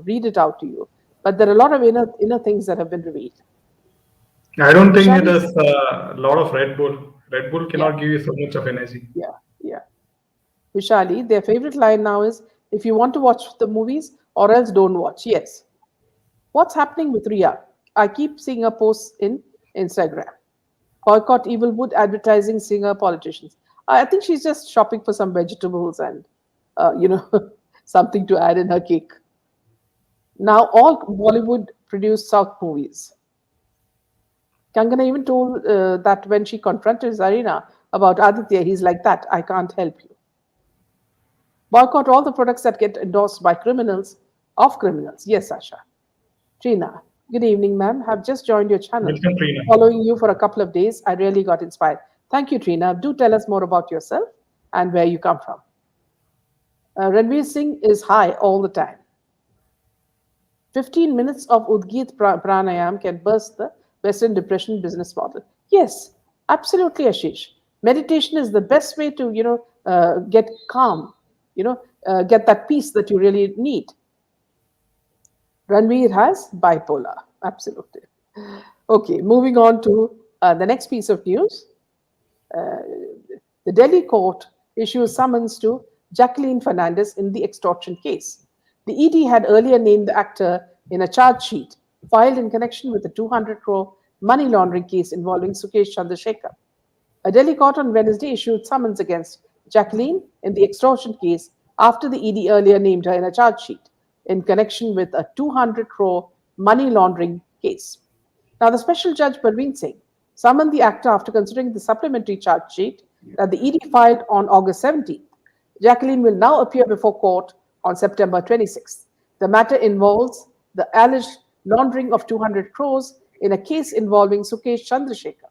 read it out to you. But there are a lot of inner things that have been revealed. I don't think it Vishali, is a lot of Red Bull. Red Bull yeah, cannot give you so much of energy. yeah, yeah. Vishali, their favorite line now is, "If you want to watch the movies, or else don't watch." Yes. What's happening with Ria? I keep seeing her posts in Instagram. Boycott Evilwood advertising singer politicians. I think she's just shopping for some vegetables and, something to add in her cake. Now all Bollywood produced South movies. Kangana even told that when she confronted Zarina about Aditya, he's like that. I can't help you. Boycott all the products that get endorsed by criminals of criminals. Yes, Asha. Trina, good evening, ma'am. Have just joined your channel. Welcome, Prina. Following you for a couple of days, I really got inspired. Thank you, Trina. Do tell us more about yourself and where you come from. Ranveer Singh is high all the time. 15 minutes of Udgit Pranayam can burst the Western depression business model. Yes, absolutely, Ashish. Meditation is the best way to, get calm, get that peace that you really need. Ranveer has bipolar. Absolutely. Okay, moving on to the next piece of news. The Delhi court issues summons to Jacqueline Fernandez in the extortion case. The ED had earlier named the actor in a charge sheet filed in connection with the 200 crore money laundering case involving Sukesh Chandrasekhar. A Delhi court on Wednesday issued summons against Jacqueline in the extortion case after the ED earlier named her in a charge sheet in connection with a 200 crore money laundering case. Now, the special judge Parveen Singh summoned the actor after considering the supplementary charge sheet that the ED filed on August 17th. Jacqueline will now appear before court on September 26th. The matter involves the alleged laundering of 200 crores in a case involving Sukesh Chandrasekhar.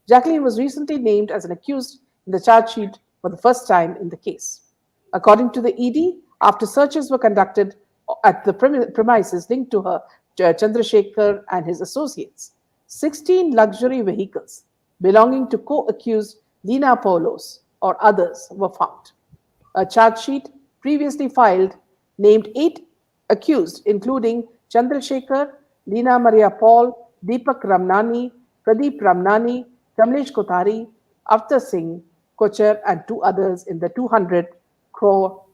Jacqueline was recently named as an accused in the charge sheet for the first time in the case. According to the ED, after searches were conducted at the premises linked to her, Chandrasekhar and his associates, 16 luxury vehicles belonging to co-accused Lina Paulos or others were found. A charge sheet previously filed named 8 accused, including Chandrasekhar, Lina Maria Paul, Deepak Ramnani, Pradeep Ramnani, Kamlesh Kothari, Avtar Singh, Kochar, and 2 others in the 200 crore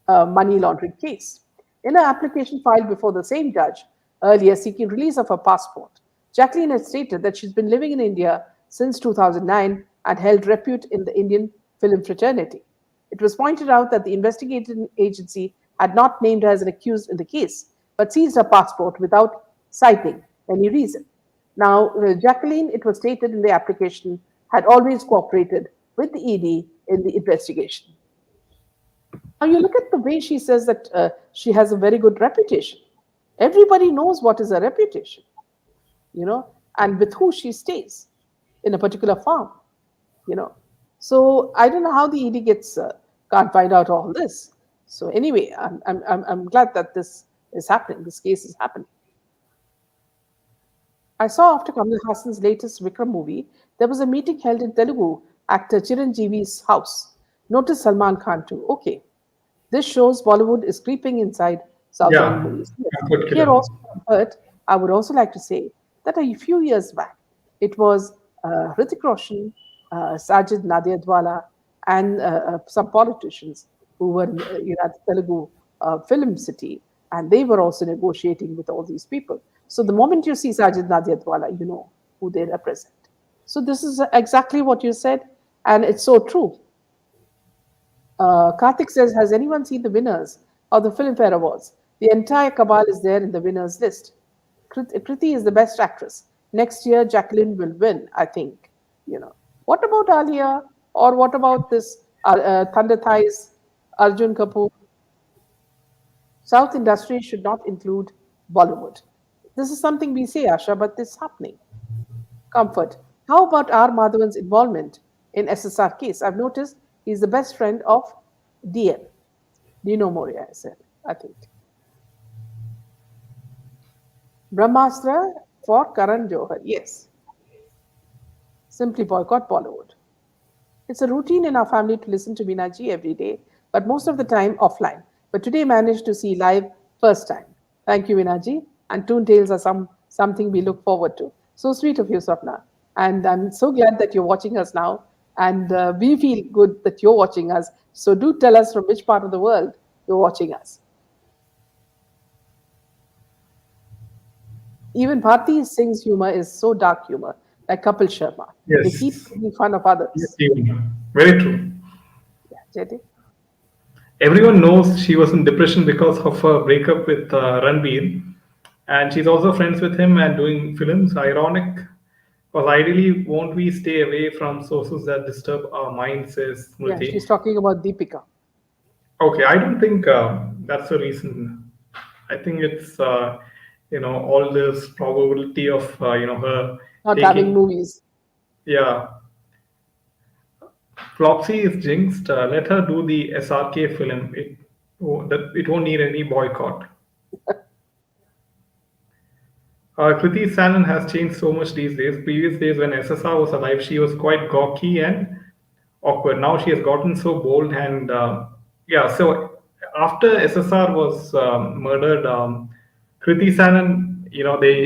money laundering case. In her application filed before the same judge earlier seeking release of her passport, Jacqueline had stated that she's been living in India since 2009 and held repute in the Indian film fraternity. It was pointed out that the investigating agency had not named her as an accused in the case, but seized her passport without citing any reason. Now, Jacqueline, it was stated in the application, had always cooperated with the ED in the investigation. Now, you look at the way she says that she has a very good reputation. Everybody knows what is her reputation, and with who she stays in a particular farm, you know. So I don't know how the ED gets can't find out all this. So anyway, I'm glad that this is happening. This case is happening. I saw after Kamal Hassan's latest Vikram movie, there was a meeting held in Telugu actor Chiranjeevi's house. Notice Salman Khan too. Okay, this shows Bollywood is creeping inside Southern Yeah, movies. Yes. good Here killer. also, but I would also like to say that a few years back, it was Hrithik Roshan, Sajid Nadiadwala, and some politicians who were at the Telugu film city, and they were also negotiating with all these people. So the moment you see Sajid Nadiadwala, you know who they represent. So this is exactly what you said, and it's so true. Karthik says, has anyone seen the winners of the Filmfare Awards? The entire cabal is there in the winners list. Kriti is the best actress. Next year, Jacqueline will win, I think. What about Alia? Or what about this Thunder Thighs, Arjun Kapoor? South industry should not include Bollywood. This is something we say, Asha, but this is happening. Comfort. How about R. Madhavan's involvement in SSR case? I've noticed he's the best friend of DL. Dino Moria, I said, I think. Brahmastra for Karan Johar. Yes. Simply boycott Bollywood. It's a routine in our family to listen to Minaji every day, but most of the time offline. But today managed to see live first time. Thank you, Minaji. And Toon Tales are something we look forward to. So sweet of you, Swapna. And I'm so glad that you're watching us now. And we feel good that you're watching us. So do tell us from which part of the world you're watching us. Even Bharti Singh's humor is so dark humor, like Kapil Sharma. They keep Yes, making fun of yes, others. even. Very true. Yeah, Jyoti? Everyone knows she was in depression because of her breakup with Ranbir, and she's also friends with him and doing films. Ironic, because ideally, won't we stay away from sources that disturb our minds? Says Yeah, Smriti. she's talking about Deepika. Okay, I don't think that's the reason. I think it's all this probability of her Not having taking. movies. Yeah, Flopsy is jinxed. Let her do the SRK film. It won't need any boycott. Kriti Sanon has changed so much these days. Previous days, when SSR was alive, she was quite gawky and awkward. Now she has gotten so bold and yeah. So after SSR was murdered, Kriti Sanon,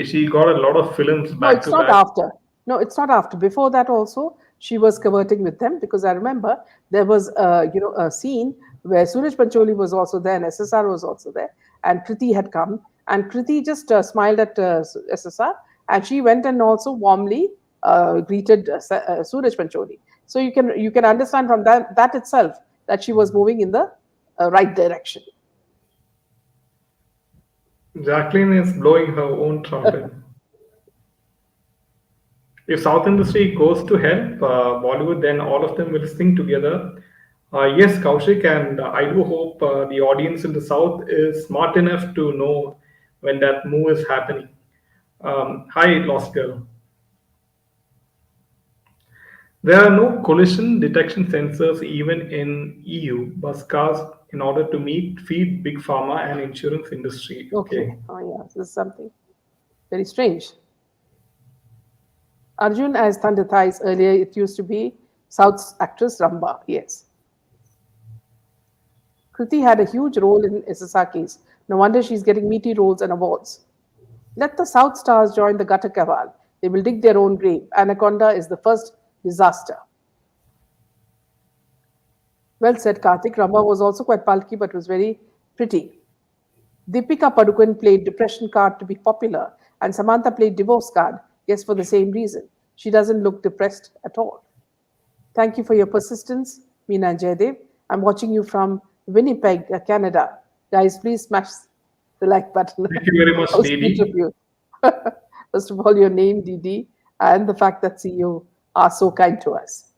she got a lot of films No, back it's to not back. after. No, it's not after. Before that, also she was converting with them because I remember there was a scene where Suraj Pancholi was also there and SSR was also there, and Kriti had come, and Kriti just smiled at SSR, and she went and also warmly greeted Suraj Pancholi. So you can understand from that itself that she was moving in the right direction. Jacqueline is blowing her own trumpet. If South industry goes to help Bollywood, then all of them will sing together. Yes, Kaushik, and I do hope the audience in the South is smart enough to know when that move is happening. Hi, Lost Girl. There are no collision detection sensors even in EU bus cars in order to feed big pharma and insurance industry. Okay. Okay. Oh yeah, this is something very strange. Arjun as Thunder Thighs earlier, it used to be South's actress Ramba. Yes. Kriti had a huge role in SSR case. No wonder she's getting meaty roles and awards. Let the South stars join the gutter cabal. They will dig their own grave. Anaconda is the first disaster. Well said, Karthik. Ramba was also quite bulky but was very pretty. Deepika Padukone played depression card to be popular, and Samantha played divorce card. Yes, for the same reason. She doesn't look depressed at all. Thank you for your persistence, Meena and Jaydev. I'm watching you from Winnipeg, Canada. Guys, please smash the like button. Thank you very much, How sweet of Didi. you. First of all, your name, Didi, and the fact that you are so kind to us.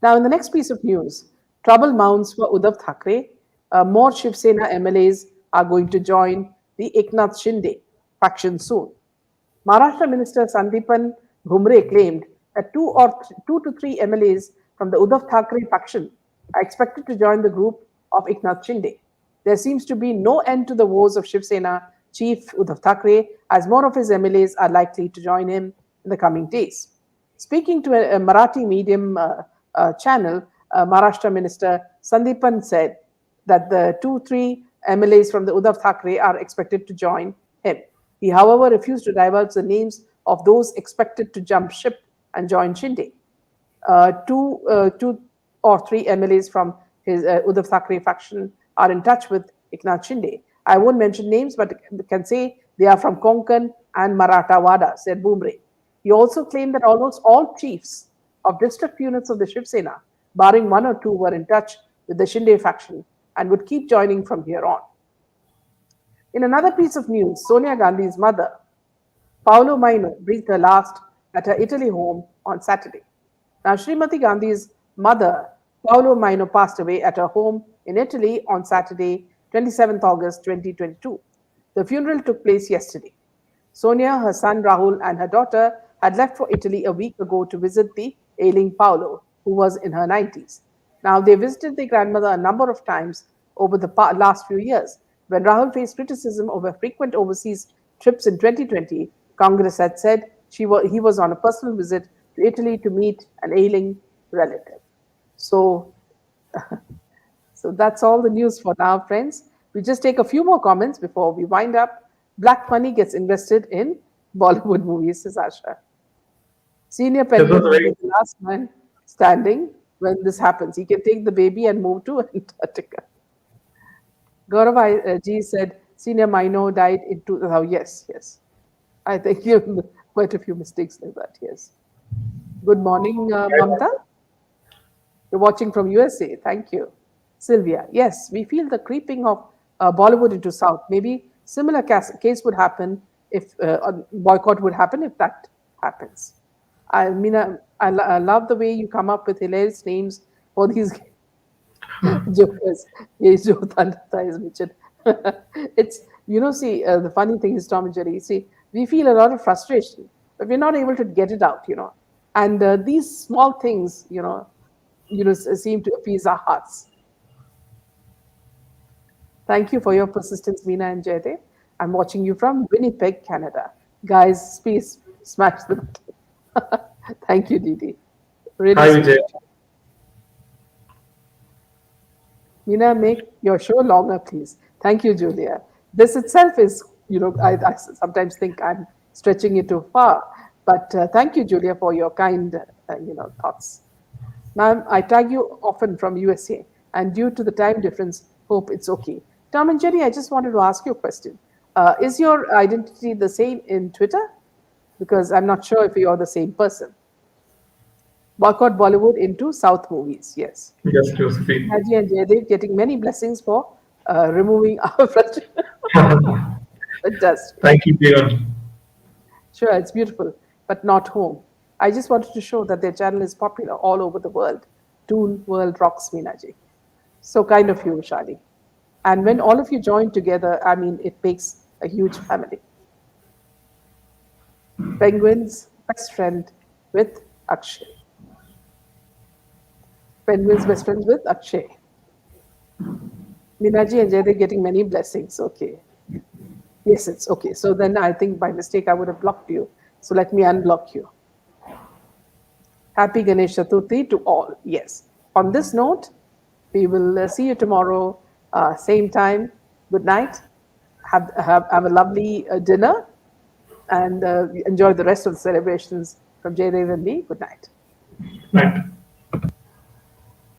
Now, in the next piece of news, trouble mounts for Uddhav Thackeray. More Shiv Sena MLAs are going to join the Eknath Shinde faction soon. Maharashtra Minister Sandipan Bhumre claimed that two to three MLAs from the Uddhav Thackeray faction are expected to join the group of Eknath Shinde. There seems to be no end to the woes of Shiv Sena chief Uddhav Thackeray, as more of his MLAs are likely to join him in the coming days. Speaking to a Marathi medium channel, Maharashtra Minister Sandipan said that the 2-3 MLAs from the Uddhav Thackeray are expected to join him. He, however, refused to divulge the names of those expected to jump ship and join Shinde. Two or three MLAs from his Uddhav Thackeray faction are in touch with Eknath Shinde. I won't mention names, but can say they are from Konkan and Marathwada, said Bumre. He also claimed that almost all chiefs of district units of the Shiv Sena, barring one or two, were in touch with the Shinde faction and would keep joining from here on. In another piece of news, Sonia Gandhi's mother, Paolo Maino, breathed her last at her Italy home on Saturday. Now, Srimati Gandhi's mother, Paolo Maino, passed away at her home in Italy on Saturday, 27th August 2022. The funeral took place yesterday. Sonia, her son Rahul, and her daughter had left for Italy a week ago to visit the ailing Paolo, who was in her 90s. Now, they visited their grandmother a number of times over the last few years. When Rahul faced criticism over frequent overseas trips in 2020, Congress had said he was on a personal visit to Italy to meet an ailing relative. So, so that's all the news for now, friends. We just take a few more comments before we wind up. Black money gets invested in Bollywood movies, says Asha. Senior This was Penguin will be very the last man standing when this happens. He can take the baby and move to Antarctica. Gaurav G said Senior Mino died in 2000. Oh, yes, yes. I think you have quite a few mistakes like that, yes. Good morning, Mamta. You're watching from USA. Thank you. Sylvia, yes, we feel the creeping of Bollywood into South. Maybe similar case would happen if boycott would happen if that happens. I mean, I love the way you come up with hilarious names for these. Jokers. ये जो था is Richard. It's, see, the funny thing is, Tom and Jerry, see, we feel a lot of frustration, but we're not able to get it out. And these small things, seem to appease our hearts. Thank you for your persistence, Meena and Jaydev. I'm watching you from Winnipeg, Canada. Guys, please smash the button. Thank you, Didi. Really Hi, sweet. Vijay. Meena, make your show longer, please. Thank you, Julia. This itself is, I sometimes think I'm stretching it too far. But thank you, Julia, for your kind, thoughts. Ma'am, I tag you often from USA, and due to the time difference, hope it's okay. Tom and Jerry, I just wanted to ask you a question. Is your identity the same in Twitter? Because I'm not sure if you're the same person. Boycott Bollywood into South movies, yes. Yes, Josephine. Haji and Jaydev getting many blessings for removing our frustration. It does. Thank you, Kiran. Sure, it's beautiful, but not home. I just wanted to show that their channel is popular all over the world. Toon World rocks, Meenaji. So kind of you, Shadi. And when all of you join together, I mean, it makes a huge family. Penguin's best friend with Akshay. Penguin's best friend with Akshay. Meenaji and Jaydev getting many blessings. Okay. Yes, it's okay. So then I think by mistake I would have blocked you. So let me unblock you. Happy Ganesh Chaturthi to all. Yes. On this note, we will see you tomorrow, same time. Good night. Have a lovely dinner and enjoy the rest of the celebrations from Jaydev and me. Good night. Right.